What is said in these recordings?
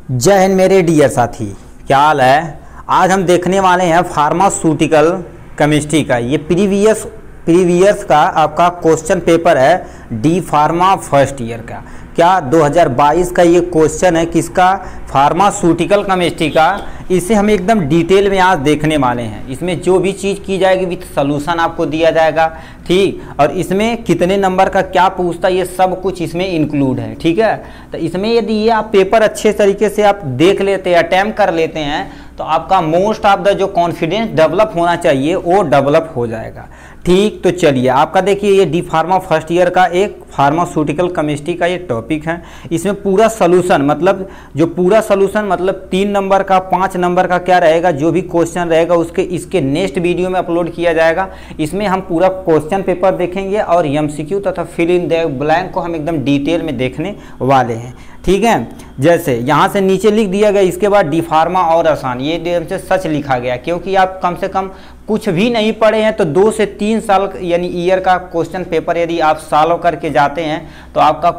जय हिंद मेरे डियर साथी, क्या हाल है। आज हम देखने वाले हैं फार्मास्यूटिकल केमिस्ट्री का। ये प्रीवियस का आपका क्वेश्चन पेपर है डी फार्मा फर्स्ट ईयर का। क्या 2022 का ये क्वेश्चन है किसका? फार्मास्यूटिकल केमिस्ट्री का। इसे हम एकदम डिटेल में आज देखने वाले हैं। इसमें जो भी चीज़ की जाएगी विथ सॉल्यूशन आपको दिया जाएगा, ठीक। और इसमें कितने नंबर का क्या पूछता है ये सब कुछ इसमें इंक्लूड है, ठीक है। तो इसमें यदि ये आप पेपर अच्छे तरीके से आप देख लेते हैं, अटैम्प्ट कर लेते हैं, तो आपका मोस्ट ऑफ द जो कॉन्फिडेंस डेवलप होना चाहिए वो डेवलप हो जाएगा, ठीक। तो चलिए आपका देखिए ये डी फार्मा फर्स्ट ईयर का एक फार्मास्यूटिकल केमिस्ट्री का ये टॉपिक है। इसमें पूरा सॉल्यूशन मतलब जो पूरा सॉल्यूशन मतलब 3 नंबर का 5 नंबर का क्या रहेगा, जो भी क्वेश्चन रहेगा उसके इसके नेक्स्ट वीडियो में अपलोड किया जाएगा। इसमें हम पूरा क्वेश्चन पेपर देखेंगे और एमसीक्यू तथा फिल इन द ब्लैंक को हम एकदम डिटेल में देखने वाले हैं, ठीक है। जैसे यहाँ से नीचे लिख दिया गया, इसके बाद डी फार्मा और आसान, ये एकदम से सच लिखा गया क्योंकि आप कम से कम कुछ भी नहीं पढ़े हैं तो 2 से 3 साल यानी ईयर का क्वेश्चन पेपर यदि आप सालों करके जाते हैं तो आपका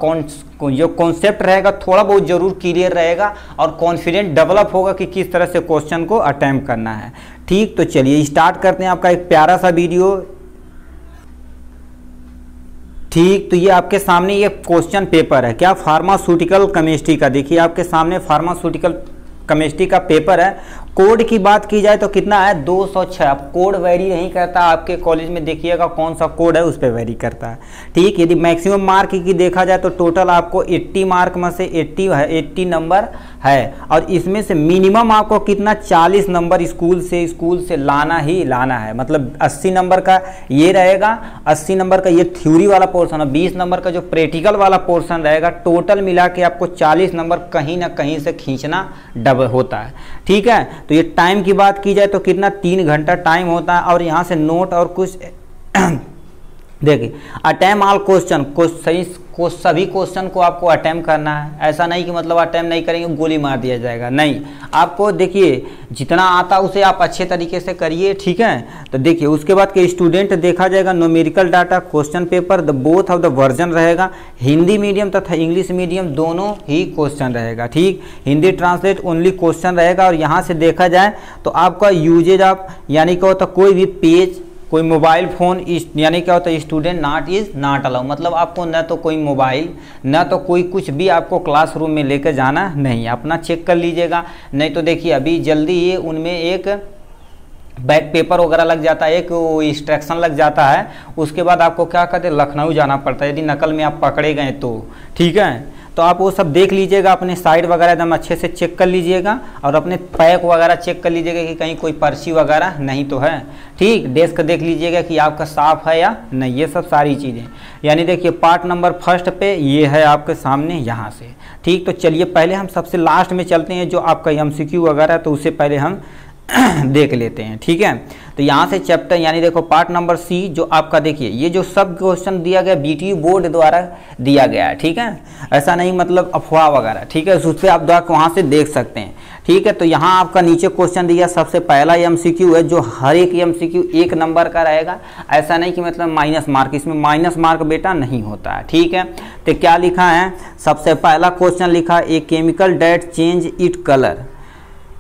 जो कॉन्सेप्ट रहेगा थोड़ा बहुत जरूर क्लियर रहेगा और कॉन्फिडेंस डेवलप होगा कि किस तरह से क्वेश्चन को अटेम्प्ट करना है, ठीक। तो चलिए स्टार्ट करते हैं आपका एक प्यारा सा वीडियो, ठीक। तो ये आपके सामने ये क्वेश्चन पेपर है क्या, फार्मास्यूटिकल केमिस्ट्री का। देखिए आपके सामने फार्मास्यूटिकल केमिस्ट्री का पेपर है। कोड की बात की जाए तो कितना है 206। अब कोड वेरी नहीं करता, आपके कॉलेज में देखिएगा कौन सा कोड है उस पर वेरी करता है, ठीक। यदि मैक्सिमम मार्क की देखा जाए तो टोटल आपको 80 मार्क में से 80 नंबर है और इसमें से मिनिमम आपको कितना 40 नंबर स्कूल से लाना ही लाना है। मतलब 80 नंबर का ये रहेगा, 80 नंबर का ये थ्योरी वाला पोर्शन है, 20 नंबर का जो प्रैक्टिकल वाला पोर्शन रहेगा। टोटल मिला के आपको 40 नंबर कहीं ना कहीं से खींचना डबल होता है, ठीक है। तो ये टाइम की बात की जाए तो कितना 3 घंटा टाइम होता है और यहाँ से नोट और कुछ देखिए अटेम्प्ट ऑल क्वेश्चन को सभी क्वेश्चन को आपको अटेम्प्ट करना है। ऐसा नहीं कि मतलब अटेम्प्ट नहीं करेंगे गोली मार दिया जाएगा, नहीं। आपको देखिए जितना आता उसे आप अच्छे तरीके से करिए, ठीक है। तो देखिए उसके बाद के स्टूडेंट देखा जाएगा numerical data question paper the both of the version रहेगा, हिंदी मीडियम तथा इंग्लिश मीडियम दोनों ही क्वेश्चन रहेगा, ठीक। हिंदी ट्रांसलेट ओनली क्वेश्चन रहेगा। और यहाँ से देखा जाए तो आपका यूजेज ऑफ यानी क्या होता कोई भी पेज कोई मोबाइल फ़ोन यानी क्या होता है स्टूडेंट नॉट अलाउ, मतलब आपको न तो कोई मोबाइल न तो कोई कुछ भी आपको क्लासरूम में लेकर जाना नहीं, अपना चेक कर लीजिएगा। नहीं तो देखिए अभी जल्दी ये उनमें एक बैक पेपर वगैरह लग जाता है, एक इंस्ट्रक्शन लग जाता है, उसके बाद आपको क्या कहते हैं लखनऊ जाना पड़ता है यदि नकल में आप पकड़े गए तो, ठीक है। तो आप वो सब देख लीजिएगा, अपने साइड वगैरह एकदम अच्छे से चेक कर लीजिएगा और अपने पैक वगैरह चेक कर लीजिएगा कि कहीं कोई पर्ची वगैरह नहीं तो है, ठीक। डेस्क देख लीजिएगा कि आपका साफ है या नहीं, ये सब सारी चीज़ें। यानी देखिए पार्ट नंबर फर्स्ट पे ये है आपके सामने यहाँ से, ठीक। तो चलिए पहले हम सबसे लास्ट में चलते हैं, जो आपका एमसीक्यू वगैरह तो उससे पहले हम देख लेते हैं, ठीक है। तो यहाँ से चैप्टर यानी देखो पार्ट नंबर सी जो आपका देखिए ये जो सब क्वेश्चन दिया गया बीटीयू बोर्ड द्वारा दिया गया है, ठीक है। ऐसा नहीं मतलब अफवाह वगैरह, ठीक है। उस पर आप वहाँ से देख सकते हैं, ठीक है। तो यहाँ आपका नीचे क्वेश्चन दिया, सबसे पहला एमसीक्यू है जो हर एक एमसीक्यू 1 नंबर का रहेगा। ऐसा नहीं कि मतलब माइनस मार्क, इसमें माइनस मार्क बेटा नहीं होता है, ठीक है। तो क्या लिखा है, सबसे पहला क्वेश्चन लिखा a chemical that change it colour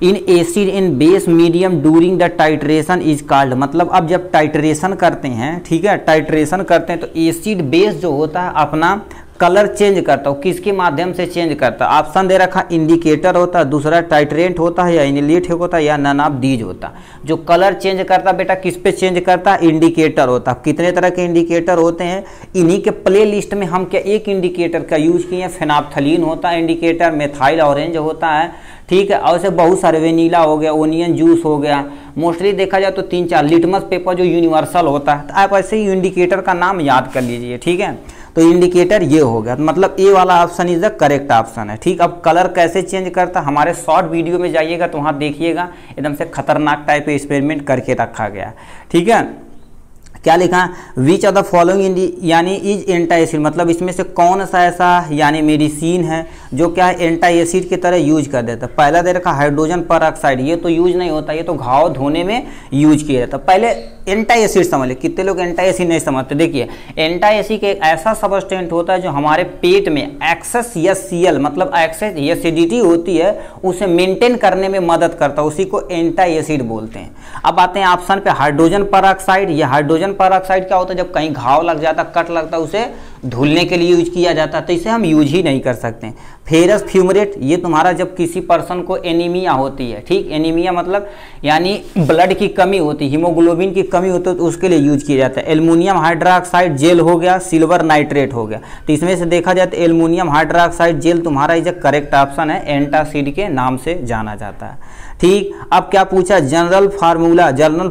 in acid in base medium during the titration is called. मतलब अब जब टाइट्रेशन करते हैं, ठीक है, टाइट्रेशन करते हैं तो एसिड बेस जो होता है अपना कलर चेंज करता है, किसके माध्यम से चेंज करता है। ऑप्शन दे रखा इंडिकेटर होता है, दूसरा टाइट्रेंट होता है या इनलेट होता है या नन ऑफ दीज होता है। जो कलर चेंज करता है बेटा किस पे चेंज करता है, इंडिकेटर होता है। कितने तरह के इंडिकेटर होते हैं, इन्हीं के प्ले लिस्ट में हम क्या एक इंडिकेटर का यूज किए हैं, फेनाप्थलीन होता है इंडिकेटर, मेथाइल ऑरेंज होता है, ठीक है। और ऐसे बहुत सारे वेनीला हो गया, ओनियन जूस हो गया, मोस्टली देखा जाए तो 3-4 लिटमस पेपर जो यूनिवर्सल होता है। तो आप ऐसे ही इंडिकेटर का नाम याद कर लीजिए, ठीक है। तो इंडिकेटर ये हो गया, मतलब ए वाला option is the correct option है, ठीक। अब कलर कैसे चेंज करता, हमारे शॉर्ट वीडियो में जाइएगा तो वहाँ देखिएगा एकदम से खतरनाक टाइप एक्सपेरिमेंट करके रखा गया, ठीक है। क्या लिखा है, विच ऑफ द फॉलोइंग यानी इज एंटी एसिड, मतलब इसमें से कौन सा ऐसा यानी मेडिसिन है जो क्या है एंटी एसिड की तरह यूज कर देता है। पहला दे रखा हाइड्रोजन पर ऑक्साइड, ये तो यूज नहीं होता, ये तो घाव धोने में यूज किया जाता। पहले एंटी एसिड समझ ले, कितने लोग एंटी एसिड नहीं समझते। देखिए एंटी एसिड एक ऐसा सबस्टेंट होता है जो हमारे पेट में एक्सेस HCl मतलब एक्सेस एसिडिटी होती है उसे मेंटेन करने में मदद करता है, उसी को एंटी एसिड बोलते हैं। अब आते हैं ऑप्शन पे हाइड्रोजन पर ऑक्साइड। ये हाइड्रोजन पर ऑक्साइड क्या होता है, जब कहीं घाव लग जाता, कट लगता, उसे धुलने के लिए यूज किया जाता है, तो इसे हम यूज ही नहीं कर सकते। फेरस फ्यूमरेट, ये तुम्हारा जब किसी पर्सन को एनीमिया होती है, ठीक, एनीमिया मतलब यानी ब्लड की कमी होती है, हीमोग्लोबिन की कमी होती है, तो उसके लिए यूज किया जाता है। एल्युमिनियम हाइड्रोक्साइड जेल हो गया, सिल्वर नाइट्रेट हो गया। तो इसमें से देखा जाए तो एल्युमिनियम हाइड्रोक्साइड जेल तुम्हारा इज करेक्ट ऑप्शन है, एंटासिड के नाम से जाना जाता है। ठीक, अब क्या पूछा, जनरल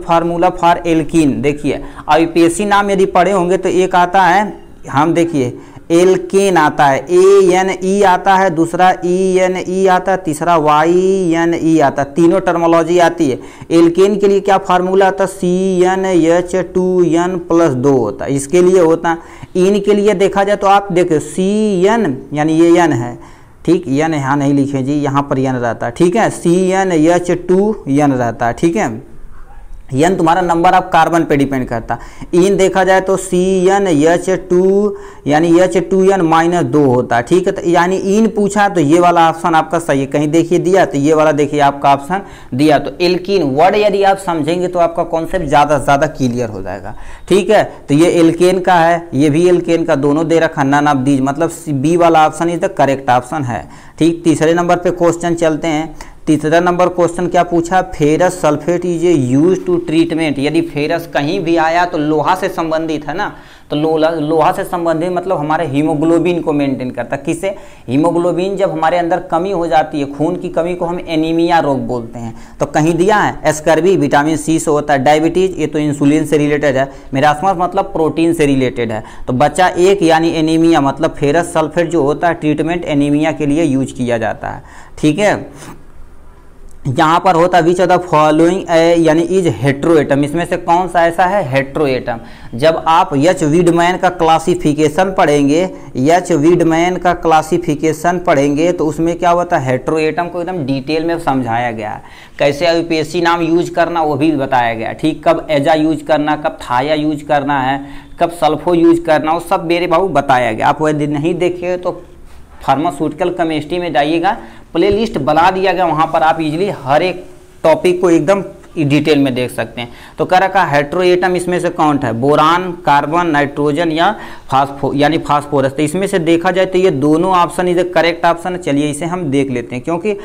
फार्मूला फॉर एल्कीन। देखिए यूपीएससी नाम यदि पढ़े होंगे तो एक आता है, हम देखिए एल्केन आता है, ANE आता है, दूसरा ENE आता है, तीसरा YNE आता है, तीनों टर्मोलॉजी आती है। एल्केन के लिए क्या फार्मूला आता है, CnH2n+2 होता है, इसके लिए होता है। इन के लिए देखा जाए तो आप देखो CN यानी ये n है, ठीक, n यहाँ नहीं लिखे जी, यहाँ पर n रहता है, ठीक है, CnH2n रहता है, ठीक है। n तुम्हारा नंबर ऑफ कार्बन पे डिपेंड करता है। इन देखा जाए तो CnH2 यानी H2n-2 होता है, ठीक है। तो यानी इन पूछा तो ये वाला ऑप्शन आपका सही है, कहीं देखिए दिया तो ये वाला देखिए आपका ऑप्शन दिया। तो एल्कीन वर्ड यदि आप समझेंगे तो आपका कॉन्सेप्ट ज़्यादा से ज़्यादा क्लियर हो जाएगा, ठीक है। तो ये एल्केन का है, ये भी एल्केन का, दोनों दे रखा, नन ऑफ दीज, मतलब बी वाला option is the correct option है, ठीक। तीसरे नंबर पे क्वेश्चन चलते हैं। तीसरा नंबर क्वेश्चन क्या पूछा, ferrous sulphate is use to treatment. यदि फेरस कहीं भी आया तो लोहा से संबंधित है ना, तो लोहा से संबंधित मतलब हमारे हीमोग्लोबिन को मेंटेन करता है। किसे, हीमोग्लोबिन जब हमारे अंदर कमी हो जाती है, खून की कमी को हम एनीमिया रोग बोलते हैं। तो कहीं दिया है स्कर्वी विटामिन C से होता है, डायबिटीज ये तो इंसुलिन से रिलेटेड है, मेरास्मस मतलब प्रोटीन से रिलेटेड है। तो बच्चा एक यानी एनीमिया मतलब फेरस सल्फेट जो होता है ट्रीटमेंट एनीमिया के लिए यूज किया जाता है, ठीक है। यहाँ पर होता विच ऑफ द फॉलोइंग यानी इज हेट्रोएटम, इसमें से कौन सा ऐसा है हेट्रोएटम। जब आप एच वीडमैन का क्लासिफिकेशन पढ़ेंगे, एच वीडमैन का क्लासिफिकेशन पढ़ेंगे तो उसमें क्या होता है हेट्रोएटम को एकदम डिटेल में समझाया गया है, कैसे यूपीएससी नाम यूज करना वो भी बताया गया, ठीक, कब एजा यूज करना, कब थाया यूज करना है, कब सल्फो यूज करना, वो सब मेरे बाबू बताया गया। आप यदि नहीं देखे तो फार्मास्यूटिकल केमिस्ट्री में जाइएगा, प्लेलिस्ट बना दिया गया, वहाँ पर आप इजीली हर एक टॉपिक को एकदम डिटेल में देख सकते हैं। तो कह रखा हेट्रोएटम इसमें से कौन है, बोरान, कार्बन, नाइट्रोजन या यानी फास्फोरस। तो इसमें से देखा जाए तो ये दोनों ऑप्शन इज करेक्ट ऑप्शन है। चलिए इसे हम देख लेते हैं, क्योंकि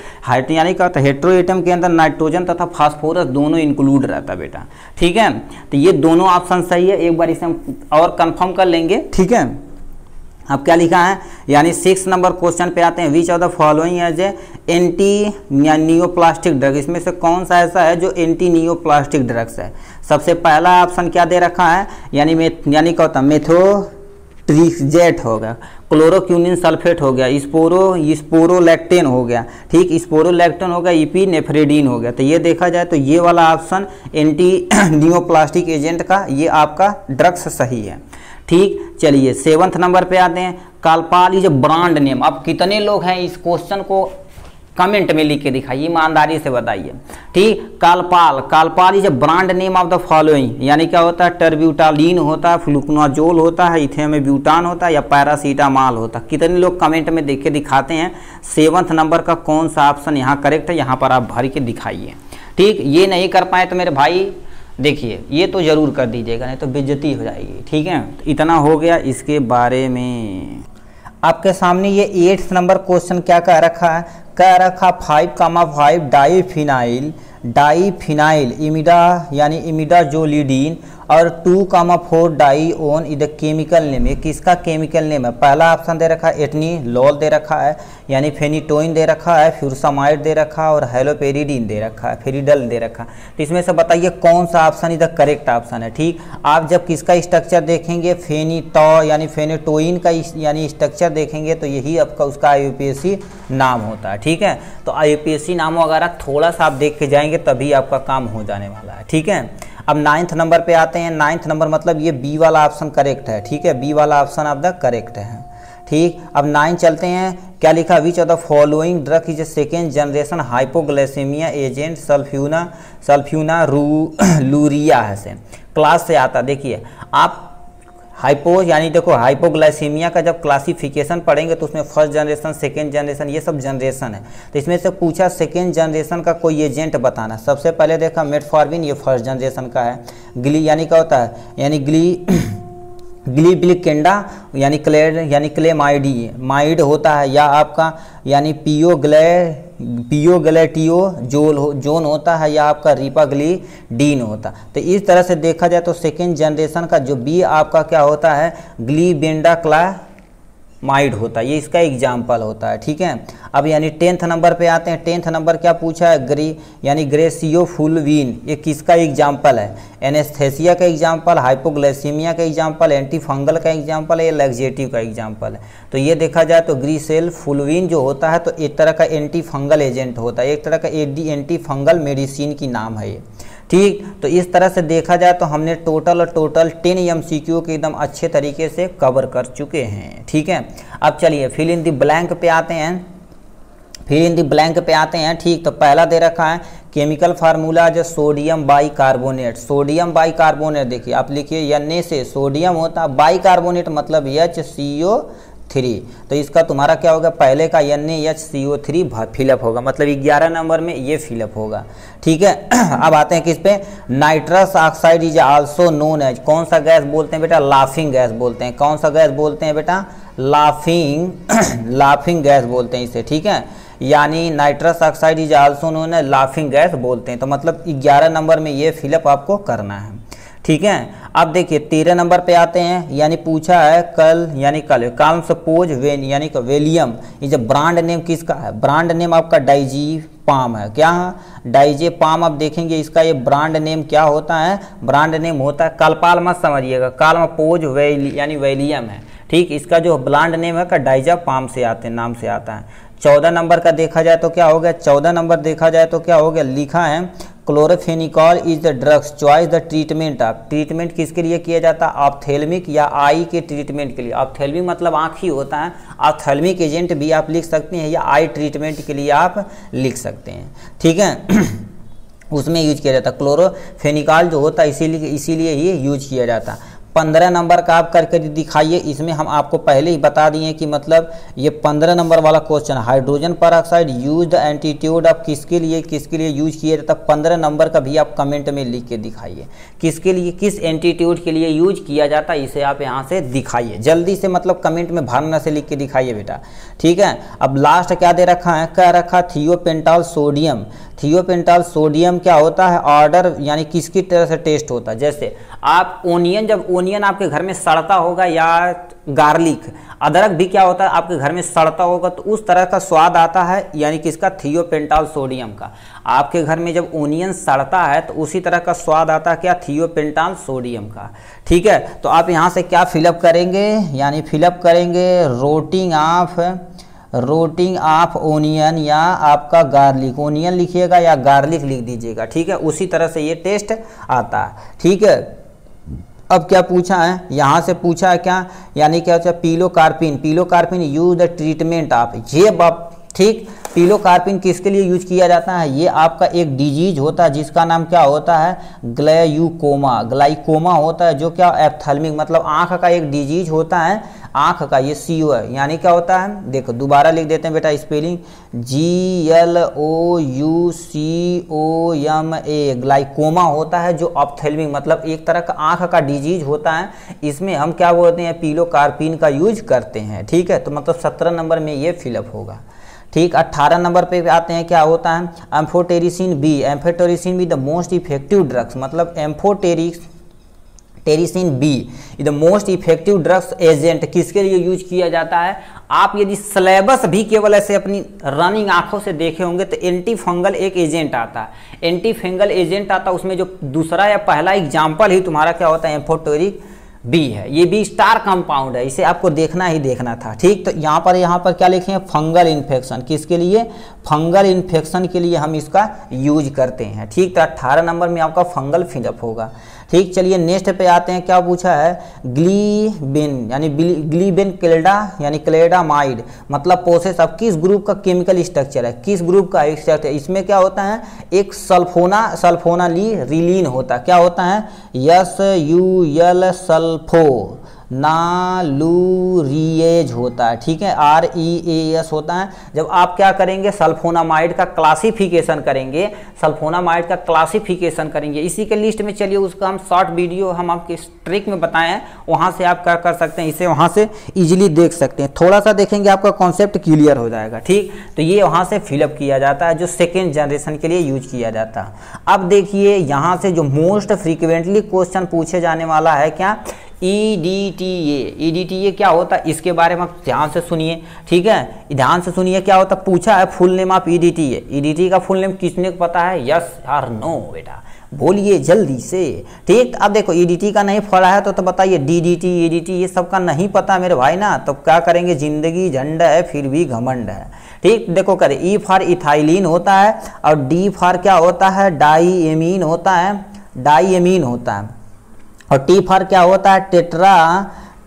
यानी क्या होता है हेट्रोएटम के अंदर नाइट्रोजन तथा फास्फोरस दोनों इंक्लूड रहता है बेटा, ठीक है। तो ये दोनों ऑप्शन सही है, एक बार इसे हम और कंफर्म कर लेंगे, ठीक है। अब क्या लिखा है, यानी 6 नंबर क्वेश्चन पे आते हैं। Which of the following as anti neoplastic drug, इसमें से कौन सा ऐसा है जो एंटी नियोप्लास्टिक ड्रग्स है। सबसे पहला ऑप्शन क्या दे रखा है, यानी क्या होता है मेथोट्रिक्जेट हो गया, क्लोरोक्विनिन सल्फेट हो गया, स्पोरोलैक्टेन हो गया, ठीक, स्पोरोलैक्टेन हो गया, इपिनेफ्रेडिन हो गया। तो ये देखा जाए तो ये वाला ऑप्शन एंटी नियोप्लास्टिक एजेंट का ये आपका ड्रग्स सही है, ठीक। चलिए 7th नंबर पे आते हैं। कालपाल इज ब्रांड नेम। अब कितने लोग हैं इस क्वेश्चन को कमेंट में लिख के दिखाइए, ईमानदारी से बताइए, ठीक। Calpol is brand name of the following, यानी क्या होता है टर्ब्यूटालिन होता है, फ्लुकनाजोल होता है, इथेमेब्यूटान होता है या पैरासीटामॉल होता है। कितने लोग कमेंट में देख के दिखाते हैं 7th नंबर का कौन सा ऑप्शन यहाँ करेक्ट है, यहाँ पर आप भर के दिखाइए, ठीक। ये नहीं कर पाए तो मेरे भाई देखिए ये तो ज़रूर कर दीजिएगा, नहीं तो बेइज्जती हो जाएगी, ठीक है। तो इतना हो गया इसके बारे में। आपके सामने ये 8th नंबर क्वेश्चन क्या कह रखा है, कह रखा 5,5 डाईफिनाइल इमिडा यानी इमिडाजोलिडीन और 2,4 डाईओन इधर केमिकल नेम, ये किसका केमिकल नेम है। पहला ऑप्शन दे रखा है एटनीलॉल दे रखा है, यानी फेनिटोइन दे रखा है, फ्यूरसामाइड दे रखा है और हेलोपेरिडीन दे रखा है, फेरिडल दे रखा है। तो इसमें से बताइए कौन सा ऑप्शन इधर करेक्ट ऑप्शन है, ठीक। आप जब किसका स्ट्रक्चर देखेंगे यानी फेनिटोइन का यानी स्ट्रक्चर देखेंगे तो यही आपका उसका IUPAC नाम होता है, ठीक है। तो IUPAC नाम वगैरह थोड़ा सा आप देख के जाएंगे तभी आपका काम हो जाने वाला है, ठीक है। अब 9th नंबर पे आते हैं। 9th नंबर मतलब ये बी वाला ऑप्शन करेक्ट है, ठीक है, बी वाला ऑप्शन ऑफ द करेक्ट है, ठीक। अब 9 चलते हैं, क्या लिखा, which of the following drug is a second generation hypoglycaemia agent, sulphonylurea है से क्लास से आता। देखिए आप हाइपो यानी देखो हाइपोग्लाइसीमिया का जब क्लासिफिकेशन पढ़ेंगे तो उसमें फर्स्ट जनरेशन, सेकेंड जनरेशन, ये सब जनरेशन है। तो इसमें से पूछा सेकेंड जनरेशन का कोई एजेंट बताना। सबसे पहले देखा मेटफॉर्मिन, ये फर्स्ट जनरेशन का है। ग्ली यानी क्या होता है, यानी ग्लीबिलिकेंडा यानी क्लेमाइड होता है, या आपका यानी जोन होता है, या आपका रिपाग्लीडीन होता। तो इस तरह से देखा जाए तो सेकेंड जनरेशन का जो बी आपका क्या होता है, ग्लीबेंडाक्लामाइड होता है, ये इसका एग्जाम्पल होता है, ठीक है। अब यानी 10th नंबर पे आते हैं। 10th नंबर क्या पूछा है, यानी ग्रेसियोफुलविन, ये किसका एग्जाम्पल है, एनेस्थेसिया का एग्जाम्पल, हाइपोग्लाइसीमिया का एग्जाम्पल, एंटीफंगल का एग्जाम्पल है, लैक्सेटिव का एग्जाम्पल है। तो ये देखा जाए तो ग्रीसेलफुलविन जो होता है तो एक तरह का एंटीफंगल एजेंट होता है, एक तरह का एंटीफंगल मेडिसिन की नाम है ये, ठीक। तो इस तरह से देखा जाए तो हमने टोटल 10 MCQ के एकदम अच्छे तरीके से कवर कर चुके हैं, ठीक है। अब चलिए फिल इन द ब्लैंक पे आते हैं, ठीक। तो पहला दे रखा है केमिकल फार्मूला जो सोडियम बाइकार्बोनेट। सोडियम बाइकार्बोनेट देखिए आप लिखिए, Na से सोडियम होता है, बाइकार्बोनेट मतलब HCO3। तो इसका तुम्हारा क्या होगा, पहले का NaHCO3 फिलअप होगा, मतलब 11 नंबर में ये फिलअप होगा, ठीक है। अब आते हैं किस पे, nitrous oxide is also known as, कौन सा गैस बोलते हैं बेटा, लाफिंग गैस बोलते हैं। कौन सा गैस बोलते हैं बेटा, लाफिंग गैस बोलते हैं इसे, ठीक है। यानी nitrous oxide is also known as laughing gas बोलते हैं। तो मतलब 11 नंबर में ये फिलअप आपको करना है, ठीक है। अब देखिए 13 नंबर पे आते हैं, यानी पूछा है कल सपोज वेन यानी वेलियम, ये जो ब्रांड नेम किसका है, ब्रांड नेम आपका डाइजीपाम है, क्या है, डाइजीपाम। आप देखेंगे इसका ये ब्रांड नेम क्या होता है, ब्रांड नेम होता है, कलपाल मत समझिएगा, कालमपोज यानी वेलियम है, ठीक। इसका जो ब्रांड नेम है का डाइजीपाम से आते हैं, नाम से आता है। 14 नंबर का देखा जाए तो क्या हो गया, 14 नंबर देखा जाए तो क्या हो गया, लिखा है chloramphenicol is the drugs choice the treatment of, treatment किसके लिए किया जाता है, ऑप्थेल्मिक या आई के ट्रीटमेंट के लिए। ऑप्थेल्मिक मतलब आँख ही होता है, ऑप्थेल्मिक एजेंट भी आप लिख सकते हैं, या आई ट्रीटमेंट के लिए आप लिख सकते हैं, ठीक है। उसमें यूज किया जाता है क्लोरोफेनिकॉल जो होता है, इसीलिए ये यूज किया जाता है। 15 नंबर का आप करके दिखाइए। इसमें हम आपको पहले ही बता दिए कि मतलब ये 15 नंबर वाला question, hydrogen peroxide use the antidote of, किसके लिए यूज किया जाता है। 15 नंबर का भी आप कमेंट में लिख के दिखाइए, किसके लिए, किस एंटीट्यूड के लिए यूज किया जाता है, इसे आप यहाँ से दिखाइए जल्दी से, मतलब कमेंट में भरना से लिख के दिखाइए बेटा, ठीक है। अब लास्ट क्या दे रखा है, क्या रखा, थियोपेंटाल सोडियम। थियोपेंटाल सोडियम क्या होता है, ऑर्डर यानी किसकी तरह से टेस्ट होता है। जैसे आप जब ओनियन आपके घर में सड़ता होगा, या गार्लिक, अदरक भी क्या होता है आपके घर में सड़ता होगा, तो उस तरह का स्वाद आता है, यानी किसका, थियोपेंटाल सोडियम का। आपके घर में जब ओनियन सड़ता है तो उसी तरह का स्वाद आता है क्या, थियोपेंटाल सोडियम का, ठीक है। तो आप यहाँ से क्या फिलअप करेंगे, यानी फिलअप करेंगे रोटिंग ऑफ ओनियन या आपका गार्लिक, ओनियन लिखिएगा या गार्लिक लिख दीजिएगा, ठीक है। उसी तरह से ये टेस्ट आता है, ठीक है। अब क्या पूछा है, यहाँ से पूछा है क्या, यानी क्या होता है, पीलोकार्पिन यूज द ट्रीटमेंट ऑफ, ये बाप, ठीक। पीलोकार्पिन किसके लिए यूज किया जाता है, ये आपका एक डिजीज होता है जिसका नाम क्या होता है, ग्लाइकोमा होता है, जो क्या एप्थेल्मिक मतलब आँख का एक डिजीज होता है, आँख का, ये CO है, यानी क्या होता है, देखो दोबारा लिख देते हैं बेटा स्पेलिंग, GLOUCOMA, ग्लाइकोमा होता है जो ऑप्थेल्मिक मतलब एक तरह का आँख का डिजीज होता है, इसमें हम क्या बोलते हैं, पीलोकार्पिन का यूज करते हैं, ठीक है। तो मतलब 17 नंबर में ये फिलअप होगा, ठीक। 18 नंबर पे आते हैं, क्या होता है, amphotericin B the most effective drugs, मतलब टेरिसिन B the most effective drugs agent किसके लिए यूज किया जाता है। आप यदि सिलेबस भी केवल ऐसे अपनी रनिंग आंखों से देखे होंगे तो एंटी फंगल एक एजेंट आता है, एंटी फंगल एजेंट आता है, उसमें जो दूसरा या पहला एग्जाम्पल ही तुम्हारा क्या होता है, बी है, ये बी स्टार कंपाउंड है, इसे आपको देखना ही देखना था। ठीक, तो यहाँ पर क्या लिखे हैं, फंगल इन्फेक्शन, किसके लिए, फंगल इन्फेक्शन के लिए हम इसका यूज करते हैं। ठीक, तो 18 नंबर में आपका फंगल फिंजअप होगा। ठीक, चलिए नेक्स्ट पे आते हैं, क्या पूछा है, ग्लीबिन यानी ग्लीबिन क्लेडा यानी क्लेडामाइड मतलब प्रोसेस अब किस ग्रुप का केमिकल स्ट्रक्चर है, किस ग्रुप का स्ट्रक्चर, इसमें क्या होता है, एक सल्फोनालिरिलीन होता है, क्या होता है, SUL सल्फो नालूरिएज होता है। ठीक है, REAS होता है। जब आप क्या करेंगे, सल्फोनामाइड का क्लासिफिकेशन करेंगे, सल्फोनामाइड का क्लासिफिकेशन करेंगे, इसी के लिस्ट में चलिए उसका हम शॉर्ट वीडियो हम आपके ट्रिक में बताए हैं, वहाँ से आप क्या कर सकते हैं, इसे वहाँ से इजीली देख सकते हैं, थोड़ा सा देखेंगे आपका कॉन्सेप्ट क्लियर हो जाएगा। ठीक, तो ये वहाँ से फिलअप किया जाता है जो सेकेंड जनरेशन के लिए यूज किया जाता है। अब देखिए यहाँ से जो मोस्ट फ्रीक्वेंटली क्वेश्चन पूछे जाने वाला है क्या, EDTA क्या होता है, इसके बारे में आप ध्यान से सुनिए। ठीक है, ध्यान से सुनिए क्या होता है, पूछा है फुल नेम ऑफ EDTA का फुल नेम किसने को पता है, यस और नो बेटा, बोलिए जल्दी से। ठीक, अब देखो EDT का नहीं पढ़ा है तो बताइए DDT EDT ये सब का नहीं पता मेरे भाई ना, तो क्या करेंगे, जिंदगी झंड है फिर भी घमंड है। ठीक, देखो करें, E फॉर इथाइलिन होता है और D फॉर क्या होता है, डाईएमीन होता है, डाईएमीन होता है, और T फॉर क्या होता है,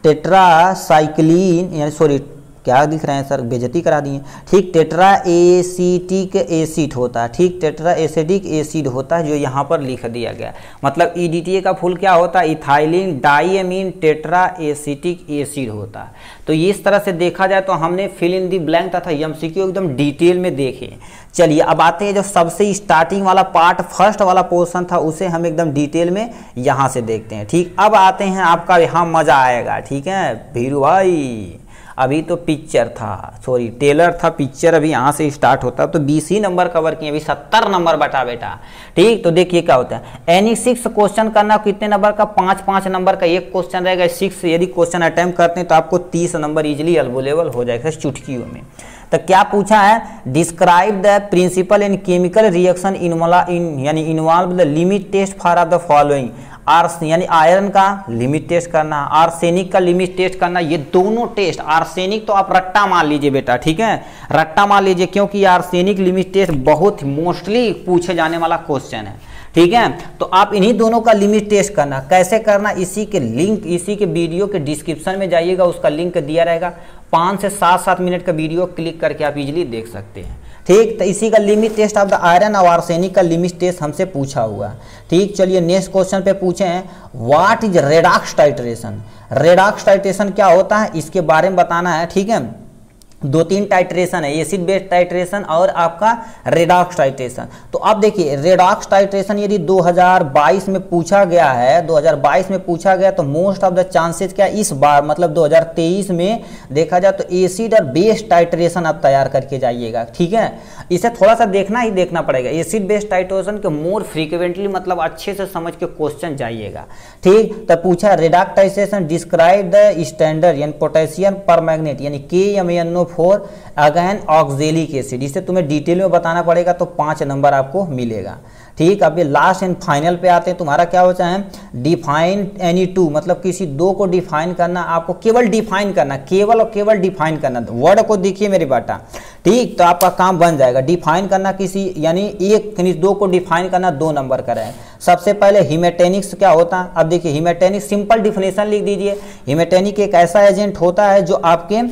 टेट्रासाइक्लिन यानी सॉरी क्या दिख रहे हैं सर, बेइज्जती करा दिए। ठीक, टेट्रा एसिटिक एसिड होता है, ठीक, टेट्रा एसिटिक एसिड होता है जो यहाँ पर लिख दिया गया। मतलब EDTA का फुल क्या होता है, इथाइलिन डाईएमीन टेट्रा एसिटिक एसिड होता है। तो इस तरह से देखा जाए तो हमने फिल इन दी ब्लैंक तथा MCQ एकदम डिटेल में देखे। चलिए अब आते हैं जो सबसे स्टार्टिंग वाला पार्ट, फर्स्ट वाला पोर्शन था, उसे हम एकदम डिटेल में यहाँ से देखते हैं। ठीक, अब आते हैं, आपका यहाँ मजा आएगा। ठीक है भीरू भाई, अभी तो पिक्चर था, सॉरी टेलर था, पिक्चर अभी यहाँ से स्टार्ट होता, तो 20 नंबर कवर किए, अभी 70 नंबर बटा बेटा। ठीक, तो देखिए क्या होता है, एनी 6 क्वेश्चन करना, कितने नंबर का, 5-5 नंबर का एक क्वेश्चन रहेगा, 6 यदि क्वेश्चन अटेम्प्ट करते हैं तो आपको 30 नंबर इजिली अवेलेबल हो जाएगा चुटकियों में। तो क्या पूछा है, describe the principle in chemical reaction यानी involve the limit test for the following, यानी आयरन का लिमिट टेस्ट करना, आर्सेनिक का लिमिट टेस्ट करना, ये दोनों टेस्ट, आर्सेनिक तो आप रट्टा मान लीजिए बेटा, ठीक है, रट्टा मान लीजिए, क्योंकि आर्सेनिक लिमिट टेस्ट बहुत मोस्टली पूछे जाने वाला क्वेश्चन है। ठीक है, तो आप इन्हीं दोनों का लिमिट टेस्ट करना, कैसे करना, इसी के लिंक, इसी के वीडियो के डिस्क्रिप्शन में जाइएगा, उसका लिंक दिया रहेगा, 5 से 7 मिनट का वीडियो क्लिक करके आप इजीली देख सकते हैं। ठीक, तो इसी का limit test of the iron और आर्सेनिक का लिमिट टेस्ट हमसे पूछा हुआ। ठीक, चलिए नेक्स्ट क्वेश्चन पे पूछे हैं, what is redox titration, redox titration क्या होता है इसके बारे में बताना है। ठीक है, 2-3 टाइट्रेशन है, एसिड बेस टाइट्रेशन और आपका रेडॉक्स टाइट्रेशन। तो अब देखिए रेडॉक्स टाइट्रेशन यदि 2022 में पूछा गया है, 2022 में पूछा गया, तो मोस्ट ऑफ द चांसेस क्या इस बार मतलब 2023 में देखा जाए तो एसिड और बेस टाइट्रेशन आप तैयार करके जाइएगा। ठीक है, इसे थोड़ा सा देखना ही देखना पड़ेगा, एसिड बेस टाइट्रेशन के मोर फ्रीक्वेंटली मतलब अच्छे से समझ के क्वेश्चन जाइएगा। ठीक, तो पूछा redox titration describe the standard यानी पोटेशियम परमैंगनेट यानी KMnO4 अगेन ऑक्जेलिक एसिड, इसे तुम्हें डिटेल में बताना पड़ेगा, तो 5 नंबर आपको मिलेगा। ठीक, अभी लास्ट एंड फाइनल पे आते हैं, तुम्हारा क्या होता है, डिफाइन एनी टू मतलब किसी दो को डिफाइन करना, आपको केवल डिफाइन करना, केवल और केवल डिफाइन करना, वर्ड को देखिए मेरे बेटा। ठीक, तो आपका काम बन जाएगा, डिफाइन करना किसी यानी एक दो को डिफाइन करना, 2 नंबर का है। सबसे पहले हिमेटेनिक्स क्या होता है, अब देखिए हिमेटेनिक सिंपल डिफिनेशन लिख दीजिए, हिमेटेनिक एक ऐसा एजेंट होता है जो आपके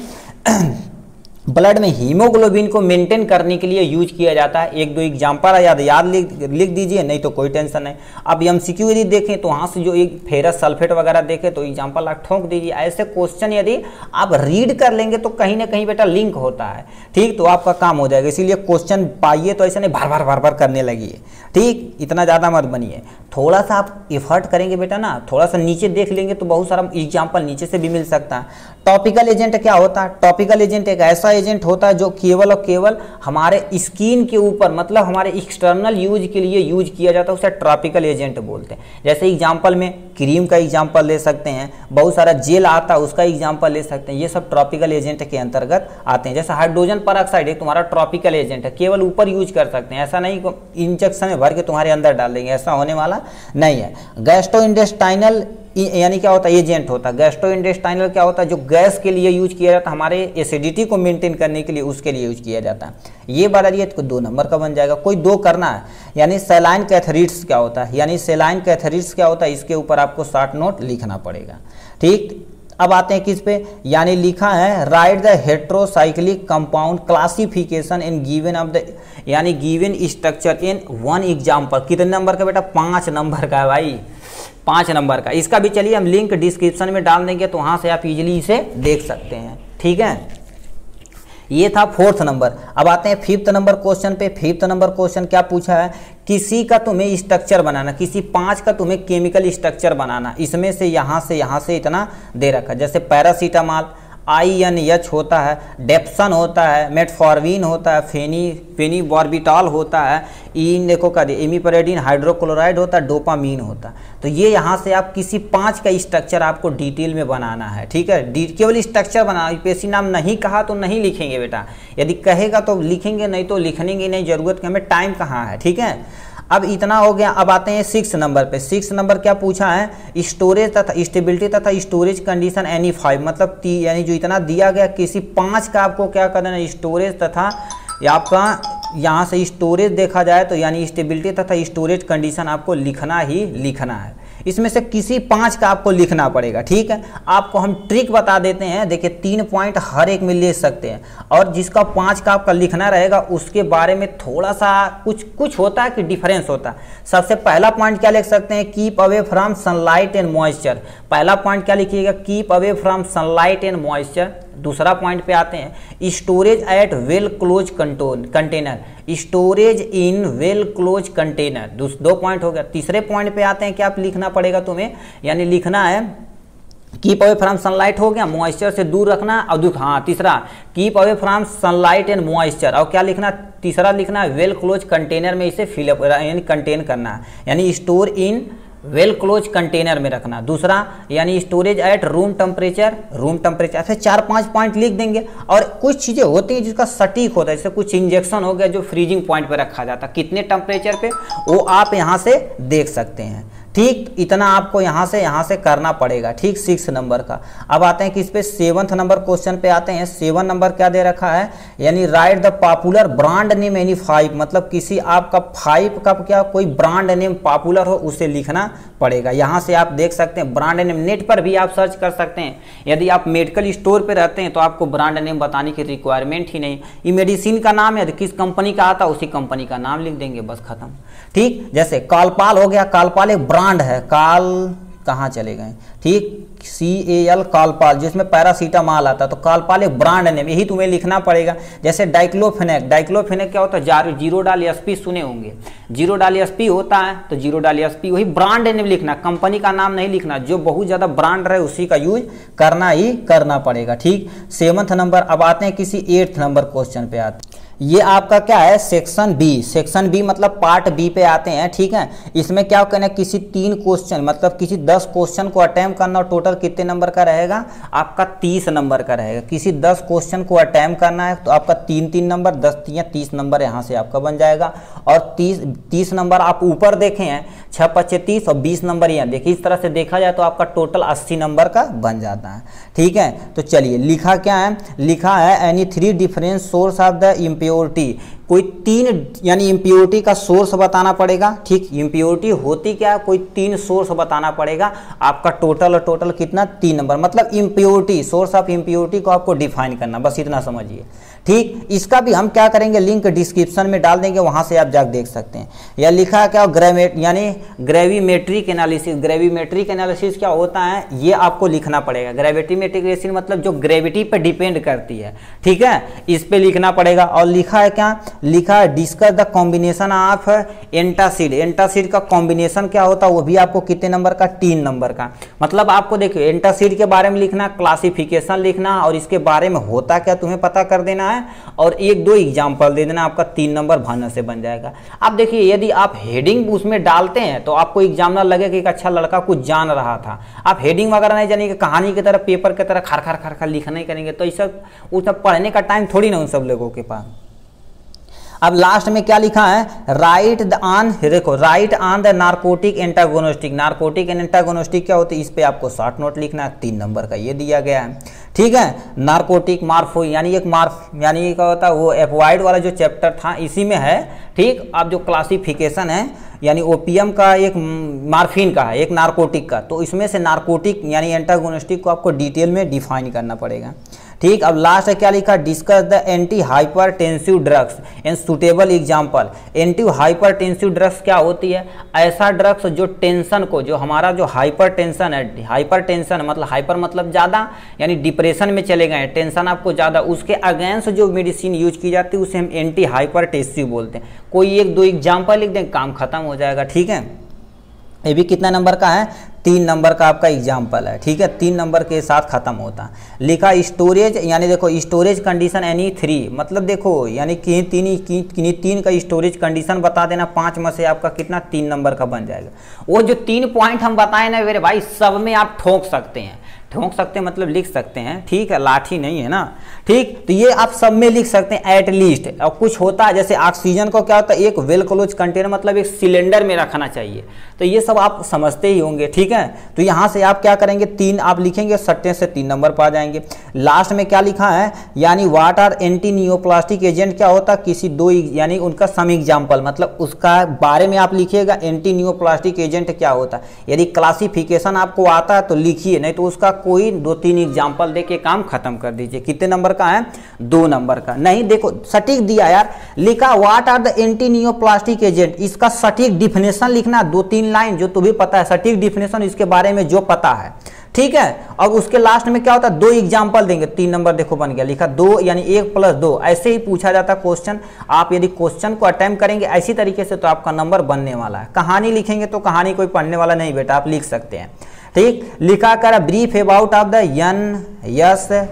ब्लड में हीमोग्लोबिन को मेंटेन करने के लिए यूज किया जाता है। 1-2 एग्जाम्पल याद लिख दीजिए, नहीं तो कोई टेंशन नहीं। अब MCQ यदि देखें तो वहाँ से जो एक फेरस सल्फेट वगैरह देखें तो एग्जाम्पल आप ठोक दीजिए। ऐसे क्वेश्चन यदि आप रीड कर लेंगे तो कहीं ना कहीं बेटा लिंक होता है। ठीक, तो आपका काम हो जाएगा, इसीलिए क्वेश्चन पाइए तो ऐसे नहीं बार बार करने लगिए। ठीक, इतना ज़्यादा मत बनिए, थोड़ा सा आप एफर्ट करेंगे बेटा ना, थोड़ा सा नीचे देख लेंगे तो बहुत सारा एग्जाम्पल नीचे से भी मिल सकता है। टॉपिकल एजेंट क्या होता है, टॉपिकल एजेंट एक ऐसा एजेंट होता है जो केवल और केवल हमारे स्किन के ऊपर मतलब हमारे एक्सटर्नल यूज के लिए यूज किया जाता है, उसे टॉपिकल एजेंट बोलते हैं। जैसे एग्जाम्पल में क्रीम का एग्जाम्पल ले सकते हैं, बहुत सारा जेल आता है उसका एग्जाम्पल ले सकते हैं, ये सब टॉपिकल एजेंट के अंतर्गत आते हैं। जैसे हाइड्रोजन परऑक्साइड एक तुम्हारा टॉपिकल एजेंट है, केवल ऊपर यूज कर सकते हैं, ऐसा नहीं इंजेक्शन में भर के तुम्हारे अंदर डाल देंगे, ऐसा होने वाला नहीं है। गैस्ट्रोइंटेस्टाइनल यानी क्या होता है, एजेंट होता है। गैस्ट्रो इंटेस्टाइनल क्या होता है, जो गैस के लिए यूज किया जाता है, हमारे एसिडिटी को मेंटेन करने के लिए, उसके लिए यूज किया जाता है। ये बता दिए तो 2 नंबर का बन जाएगा। कोई 2 करना है। यानी सेलाइन कैथेरिट्स क्या होता है, यानी सेलाइन कैथेरिट्स क्या होता है, इसके ऊपर आपको शॉर्ट नोट लिखना पड़ेगा। ठीक, अब आते हैं किस पे, यानी लिखा है right the heterocyclic compound classification in given of the, यानी गिवन स्ट्रक्चर इन 1 एग्जाम्पल। कितने नंबर का बेटा, 5 नंबर का है भाई, 5 नंबर का। इसका भी चलिए हम लिंक डिस्क्रिप्शन में डाल देंगे, तो वहाँ से आप इजीली इसे देख सकते हैं। ठीक है, ये था 4th नंबर। अब आते हैं 5th नंबर क्वेश्चन पे। 5th नंबर क्वेश्चन क्या पूछा है, किसी का तुम्हें स्ट्रक्चर बनाना, किसी 5 का तुम्हें केमिकल स्ट्रक्चर बनाना, इसमें से यहाँ से इतना दे रखा, जैसे पैरासीटामॉल INH होता है, डेप्सन होता है, मेटफॉर्मिन होता है, फेनीबॉर्बिटॉल होता है, देखो का इमिपेरेडिन हाइड्रोक्लोराइड होता है, डोपामीन होता है। तो ये यहाँ से आप किसी 5 का स्ट्रक्चर आपको डिटेल में बनाना है। ठीक है, केवल स्ट्रक्चर बनाना, यूपीएससी नाम नहीं कहा तो नहीं लिखेंगे बेटा, यदि कहेगा तो लिखेंगे, नहीं तो लिखने की नहीं जरूरत, कि हमें टाइम कहाँ है। ठीक है, अब इतना हो गया। अब आते हैं 6 नंबर पे। 6 नंबर क्या पूछा है, स्टोरेज तथा स्टेबिलिटी तथा स्टोरेज कंडीशन एनी 5, मतलब यानी जो इतना दिया गया, किसी 5 का आपको क्या करना है, स्टोरेज तथा आपका यहाँ से स्टोरेज देखा जाए तो यानी स्टेबिलिटी तथा स्टोरेज कंडीशन आपको लिखना ही लिखना है। इसमें से किसी 5 का आपको लिखना पड़ेगा। ठीक है, आपको हम ट्रिक बता देते हैं। देखिए 3 पॉइंट हर एक में ले सकते हैं, और जिसका 5 का आपका लिखना रहेगा उसके बारे में थोड़ा सा कुछ होता है कि डिफरेंस होता है। सबसे पहला पॉइंट क्या लिख सकते हैं, keep away from sunlight and moisture. पहला पॉइंट क्या लिखिएगा, keep away from sunlight and moisture. दूसरा पॉइंट पे आते हैं, storage at well close container, storage in well close container. 2 point हो गया। तीसरे पॉइंट पे आते हैं, क्या आप लिखना पड़ेगा तुम्हें, यानी लिखना है कीप अवे फ्रॉम सनलाइट हो गया, मॉइस्चर से दूर रखना। और हाँ, तीसरा keep away from sunlight and moisture. और क्या लिखना, तीसरा लिखना है वेल क्लोज कंटेनर में इसे फिलअप यानी कंटेन करना है, यानी store in well close container में रखना। दूसरा यानी स्टोरेज एट रूम टेम्परेचर, ऐसे 4-5 पॉइंट लिख देंगे। और कुछ चीज़ें होती हैं जिसका सटीक होता है, जैसे कुछ इंजेक्शन हो गया जो फ्रीजिंग पॉइंट पे रखा जाता है, कितने टेम्परेचर पे, वो आप यहाँ से देख सकते हैं। ठीक, इतना आपको यहाँ से करना पड़ेगा। ठीक, 6 नंबर का। अब आते हैं किस पे, 7th नंबर क्वेश्चन पे आते हैं। 7 नंबर क्या दे रखा है, यानी right the popular brand name any 5, मतलब किसी आपका 5 का क्या कोई ब्रांड नेम पॉपुलर हो उसे लिखना पड़ेगा। यहाँ से आप देख सकते हैं ब्रांड नेम, नेट पर भी आप सर्च कर सकते हैं। यदि आप मेडिकल स्टोर पे रहते हैं तो आपको ब्रांड नेम बताने की रिक्वायरमेंट ही नहीं। ये मेडिसिन का नाम है, किस कंपनी का आता है उसी कंपनी का नाम लिख देंगे, बस खत्म। ठीक, जैसे कालपाल हो गया, कालपाल एक ब्रांड है, कहाँ चले गए, ठीक, CAL कालपाल, जिसमें पैरासीटामॉल आता है, तो कालपाल एक ब्रांड नेम, यही तुम्हें लिखना पड़ेगा। जैसे डाइक्लोफेनेक क्या होता है, जीरोडाल SP सुने होंगे, जीरोडाल SP होता है, तो जीरोडाल SP वही ब्रांड नेम लिखना, कंपनी का नाम नहीं लिखना, जो बहुत ज़्यादा ब्रांड रहे उसी का यूज करना पड़ेगा। ठीक, 7th नंबर। अब आते हैं किसी 8th नंबर क्वेश्चन पे आते हैं। ये आपका क्या है, सेक्शन बी मतलब पार्ट बी पे आते हैं। ठीक है, इसमें क्या करना है, किसी 3 क्वेश्चन मतलब किसी 10 क्वेश्चन को अटेम्प्ट करना, और टोटल कितने नंबर का रहेगा आपका, 30 नंबर का रहेगा। किसी 10 क्वेश्चन को अटेम्प्ट करना है तो आपका 3 नंबर, 10 या 30 नंबर यहाँ से आपका बन जाएगा। और 30 नंबर आप ऊपर देखे हैं, 6-5 30 और 20 नंबर यहाँ देखिए। इस तरह से देखा जाए तो आपका टोटल 80 नंबर का बन जाता है। ठीक है, तो चलिए लिखा क्या है, लिखा है any 3 different source of the impurity, कोई 3 यानी इम्प्योरिटी का सोर्स बताना पड़ेगा। ठीक, इम्प्योरिटी होती क्या है, कोई 3 सोर्स बताना पड़ेगा। आपका टोटल कितना, 3 नंबर, मतलब इम्प्योरिटी, सोर्स ऑफ इम्प्योरिटी को आपको डिफाइन करना, बस इतना समझिए। ठीक, इसका भी हम क्या करेंगे, लिंक डिस्क्रिप्शन में डाल देंगे, वहां से आप जाकर देख सकते हैं। या लिखा है क्या, ग्रेविमेट्रिक एनालिसिस क्या होता है, ये आपको लिखना पड़ेगा। ग्रेविमेट्रिक एनालिसिस मतलब जो ग्रेविटी पर डिपेंड करती है। ठीक है, इस पे लिखना पड़ेगा। और लिखा है क्या, लिखा है discuss the combination of antacid का कॉम्बिनेशन क्या होता है, वो भी आपको कितने नंबर का, 3 नंबर का। मतलब आपको देखिए एंटासिड के बारे में लिखना, क्लासिफिकेशन लिखना, और इसके बारे में होता क्या तुम्हें पता कर देना है, और 1-2 एग्जाम्पल दे देना, आपका 3 नंबर भाना से बन जाएगा। अब देखिए यदि आप हेडिंग उसमें डालते हैं तो आपको एग्जामिनर लगे कि एक अच्छा लड़का कुछ जान रहा था। आप हेडिंग वगैरह नहीं जानेंगे, कहानी की तरह पेपर की तरह खर लिखना ही करेंगे, तो ये सब पढ़ने का टाइम थोड़ी ना उन सब लोगों के पास। अब लास्ट में क्या लिखा है, राइट ऑन, देखो right on the narcotic antagonistic. Narcotic antagonistic क्या होती है, इस पे आपको शॉर्ट नोट लिखना है, 3 नंबर का ये दिया गया है, ठीक है। नार्कोटिक मार्फो यानी एक यानी क्या होता है वो एपवाइड वाला जो चैप्टर था इसी में है, ठीक। अब जो क्लासिफिकेशन है यानी ओपीएम का एक मार्फिन का है, एक नार्कोटिक का, तो इसमें से नार्कोटिक यानी एंटागोनिस्टिक को आपको डिटेल में डिफाइन करना पड़ेगा, ठीक। अब लास्ट है क्या लिखा, discuss the anti hypertensive drugs and suitable example. Anti hypertensive drugs क्या होती है, ऐसा ड्रग्स जो टेंशन को, जो हमारा जो हाइपरटेंशन है, हाइपरटेंशन मतलब हाइपर मतलब ज़्यादा, यानी डिप्रेशन में चले गए, टेंशन आपको ज़्यादा, उसके अगेंस्ट जो मेडिसिन यूज की जाती है उसे हम एंटी हाइपरटेंसिव बोलते हैं। कोई 1-2 एग्जाम्पल लिख दें, काम खत्म हो जाएगा, ठीक है। ये भी कितना नंबर का है, 3 नंबर का आपका एग्जाम्पल है, ठीक है। 3 नंबर के साथ खत्म होता। लिखा स्टोरेज, यानी देखो स्टोरेज कंडीशन एनी 3, मतलब देखो यानी कि 3 का स्टोरेज कंडीशन बता देना, 5 में से आपका कितना 3 नंबर का बन जाएगा। वो जो 3 पॉइंट हम बताए ना मेरे भाई, सब में आप ठोक सकते हैं, ठोक सकते हैं मतलब लिख सकते हैं, ठीक है, लाठी नहीं है ना, ठीक। तो ये आप सब में लिख सकते हैं एटलीस्ट। और कुछ होता है जैसे ऑक्सीजन को क्या होता है, एक वेल क्लोज कंटेनर मतलब एक सिलेंडर में रखना चाहिए, तो ये सब आप समझते ही होंगे, ठीक है। तो यहाँ से आप क्या करेंगे, 3 आप लिखेंगे, सट्टे से 3 नंबर पा जाएंगे। लास्ट में क्या लिखा है, यानी what are anti neoplastic agent क्या होता है, किसी 2 यानी उनका सम एग्जाम्पल, मतलब उसका बारे में आप लिखिएगा एंटी नियोप्लास्टिक एजेंट क्या होता है। यदि क्लासिफिकेशन आपको आता है तो लिखिए, नहीं तो उसका कोई 2-3 एग्जाम्पल देके काम खत्म कर दीजिए। कितने नंबर का है, 2 नंबर का। नहीं देखो सटीक दिया यार, लिखा what are the anti neoplastic agent, इसका सटीक डिफिनेशन लिखना, 2-3 लाइन जो तुम्हें पता है, सटीक डिफिनेशन इसके बारे में जो पता है, ठीक है। और उसके लास्ट में क्या होता है, 2 एग्जाम्पल देंगे, 3 नंबर देखो बन गया, लिखा 2 यानी 1 + 2, ऐसे ही पूछा जाता है क्वेश्चन। आप यदि क्वेश्चन को अटेम्प्ट करेंगे ऐसी तरीके से तो आपका नंबर बनने वाला है। कहानी लिखेंगे तो कहानी कोई पढ़ने वाला नहीं बेटा, आप लिख सकते हैं, ठीक। लिखा कर brief about of the NSAIDA,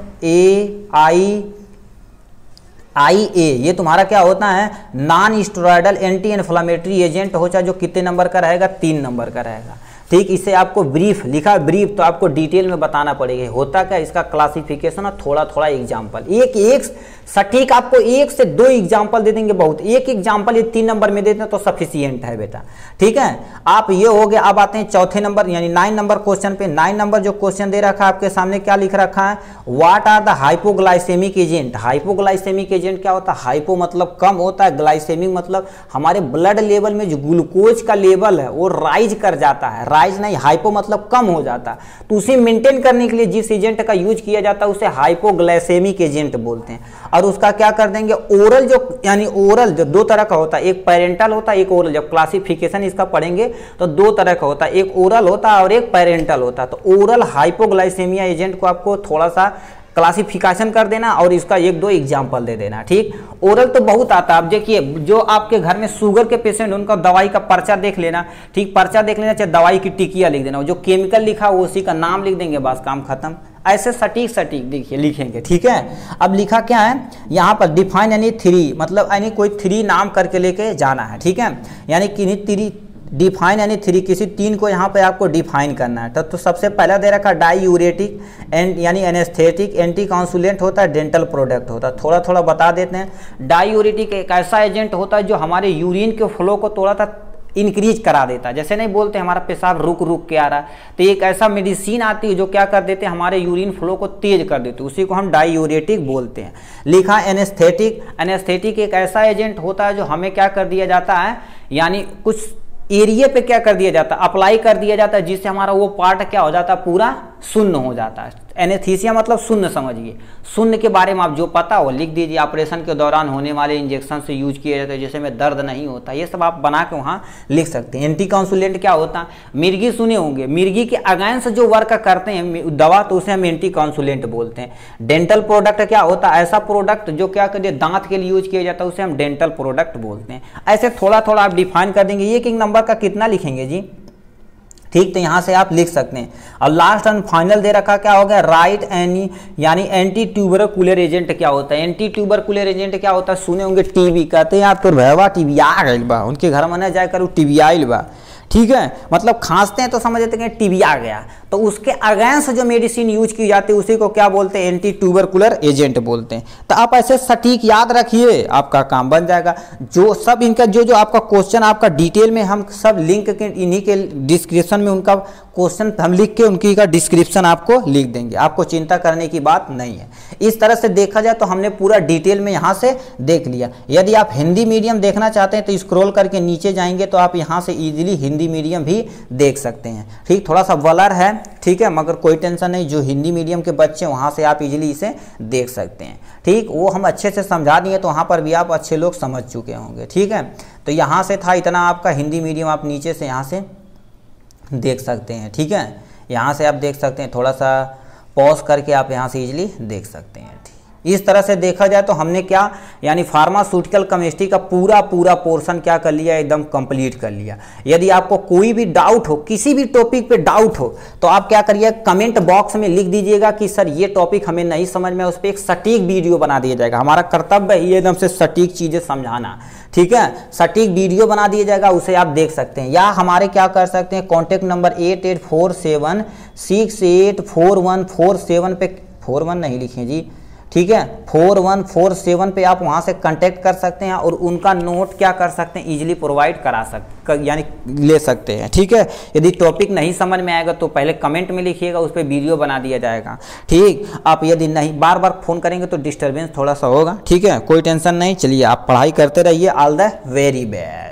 ये तुम्हारा क्या होता है, non steroidal anti inflammatory agent हो, चाहे जो कितने नंबर का रहेगा, 3 नंबर का रहेगा, ठीक। इसे आपको ब्रीफ लिखा, ब्रीफ तो आपको डिटेल में बताना पड़ेगा होता क्या, इसका क्लासिफिकेशन और थोड़ा एग्जाम्पल, एक सटीक आपको 1 से 2 एग्जाम्पल दे देंगे बहुत, एक एग्जाम्पल ये 3 नंबर में देते हैं तो सफिशियंट है बेटा, ठीक है। आप ये हो गया। अब आते हैं चौथे नंबर यानी 9 नंबर क्वेश्चन पे। 9 नंबर जो क्वेश्चन दे रखा है आपके सामने, क्या लिख रखा है, what are the hypoglycemic agent. Hypoglycemic agent क्या होता है, हाइपो मतलब कम होता है, ग्लाइसेमिक मतलब हमारे ब्लड लेवल में जो ग्लूकोज का लेवल है वो राइज कर जाता है, राइज नहीं, हाइपो मतलब कम हो जाता है, तो उसे मेंटेन करने के लिए जिस एजेंट का यूज किया जाता है उसे हाइपोग्लाइसेमिक एजेंट बोलते हैं। और उसका क्या कर देंगे, ओरल जो यानी ओरल जो 2 तरह का होता है, एक पेरेंटल होता है, एक ओरल। जब क्लासिफिकेशन इसका पढ़ेंगे तो 2 तरह का होता है, एक ओरल होता है और एक पेरेंटल होता है। तो ओरल हाइपोग्लाइसेमिया एजेंट को आपको थोड़ा सा क्लासिफिकेशन कर देना और इसका 1-2 एग्जाम्पल दे देना, ठीक। ओरल तो बहुत आता है, आप देखिए जो आपके घर में शुगर के पेशेंट उनका दवाई का पर्चा देख लेना, ठीक, पर्चा देख लेना, चाहे दवाई की टिकिया लिख देना, जो केमिकल लिखा हो उसी का नाम लिख देंगे, बस काम खत्म। ऐसे सटीक देखिए लिखेंगे, ठीक है। अब लिखा क्या है यहाँ पर, डिफाइन यानी 3, मतलब यानी कोई 3 नाम करके लेके जाना है, ठीक है। यानी कि 3 डिफाइन यानी 3 किसी 3 को यहाँ पे आपको डिफाइन करना है। तो सबसे पहला दे रखा डाईयूरेटिक एंड यानी एनेस्थेटिक, एंटी काउंसुलेंट होता है, डेंटल प्रोडक्ट होता है। थोड़ा बता देते हैं। डाईयूरेटिक एक ऐसा एजेंट होता है जो हमारे यूरिन के फ्लो को थोड़ा सा इंक्रीज करा देता है, जैसे नहीं बोलते हमारा पेशाब रुक के आ रहा है, तो एक ऐसा मेडिसिन आती है जो क्या कर देते हैं, हमारे यूरिन फ्लो को तेज कर देते हैं, उसी को हम डाईयूरेटिक बोलते हैं। लिखा एनेस्थेटिक, एनेस्थेटिक एक ऐसा एजेंट होता है जो हमें क्या कर दिया जाता है, यानी कुछ एरिया पे क्या कर दिया जाता है, अप्लाई कर दिया जाता है, जिससे हमारा वो पार्ट क्या हो जाता है, पूरा शून्य हो जाता है। एनेस्थीसिया मतलब शून्य, समझिए। शून्य के बारे में आप जो पता हो लिख दीजिए। ऑपरेशन के दौरान होने वाले इंजेक्शन से यूज किए जाते हैं, जैसे में दर्द नहीं होता, ये सब आप बना के वहाँ लिख सकते हैं। एंटी काउंसुलेंट क्या होता है, मिर्गी सुने होंगे, मिर्गी के अगेंस्ट जो वर्क करते हैं दवा, तो उसे हम एंटी काउंसुलेंट बोलते हैं। डेंटल प्रोडक्ट क्या होता है, ऐसा प्रोडक्ट जो क्या करते हैं, दांत के लिए यूज किया जाता है, उसे हम डेंटल प्रोडक्ट बोलते हैं। ऐसे थोड़ा आप डिफाइन कर देंगे। एक नंबर का कितना लिखेंगे जी, ठीक, तो यहाँ से आप लिख सकते हैं। और लास्ट एंड फाइनल दे रखा क्या हो गया, राइट एनी यानी एंटी ट्यूबरकुलर एजेंट क्या होता है। एंटी ट्यूबरकुलर एजेंट क्या होता है, सुने होंगे टीबी, कहते हैं आप तो भैया टीबी आ गई बा, उनके घर में न जाए करो टीबी आइल बा, ठीक है, मतलब खांसते हैं तो समझ लेते हैं टीबी आ गया, तो उसके अगेंस्ट जो मेडिसिन यूज की जाती है उसी को क्या बोलते हैं, एंटी ट्यूबरकुलर एजेंट बोलते हैं। तो आप ऐसे सटीक याद रखिए, आपका काम बन जाएगा। जो सब इनका जो आपका क्वेश्चन आपका डिटेल में हम सब लिंक के इन्हीं के डिस्क्रिप्शन में उनका क्वेश्चन हम लिख के उनकी का डिस्क्रिप्शन आपको लिख देंगे, आपको चिंता करने की बात नहीं है। इस तरह से देखा जाए तो हमने पूरा डिटेल में यहाँ से देख लिया। यदि आप हिंदी मीडियम देखना चाहते हैं तो स्क्रॉल करके नीचे जाएंगे तो आप यहाँ से इजीली हिंदी मीडियम भी देख सकते हैं। ठीक, थोड़ा सा ब्लर है, ठीक है, मगर कोई टेंशन नहीं, जो हिंदी मीडियम के बच्चे वहाँ से आप इजीली इसे देख सकते हैं। ठीक, वो हम अच्छे से समझा दिए तो वहाँ पर भी आप अच्छे लोग समझ चुके होंगे। ठीक है, तो यहाँ से था इतना आपका हिंदी मीडियम, आप नीचे से यहाँ से देख सकते हैं। ठीक है, यहाँ से आप देख सकते हैं, थोड़ा सा पॉज करके आप यहाँ से इजीली देख सकते हैं। इस तरह से देखा जाए तो हमने क्या यानी फार्मास्यूटिकल केमिस्ट्री का पूरा पोर्शन क्या कर लिया, एकदम कंप्लीट कर लिया। यदि आपको कोई भी डाउट हो, किसी भी टॉपिक पे डाउट हो, तो आप क्या करिए, कमेंट बॉक्स में लिख दीजिएगा कि सर ये टॉपिक हमें नहीं समझ में, उस पर एक सटीक वीडियो बना दिया जाएगा। हमारा कर्तव्य है ये एकदम से सटीक चीज़ें समझाना। ठीक है, सटीक वीडियो बना दिया जाएगा, उसे आप देख सकते हैं। या हमारे क्या कर सकते हैं, कॉन्टैक्ट नंबर 8847684147 पे, 41 नहीं लिखें जी, ठीक है, 4147 पे आप वहाँ से कांटेक्ट कर सकते हैं और उनका नोट क्या कर सकते हैं, इजीली प्रोवाइड करा सकते यानी ले सकते हैं। ठीक है, यदि टॉपिक नहीं समझ में आएगा तो पहले कमेंट में लिखिएगा, उस पर वीडियो बना दिया जाएगा। ठीक, आप यदि नहीं बार बार फ़ोन करेंगे तो डिस्टर्बेंस थोड़ा सा होगा। ठीक है, कोई टेंशन नहीं, चलिए आप पढ़ाई करते रहिए। All the very best.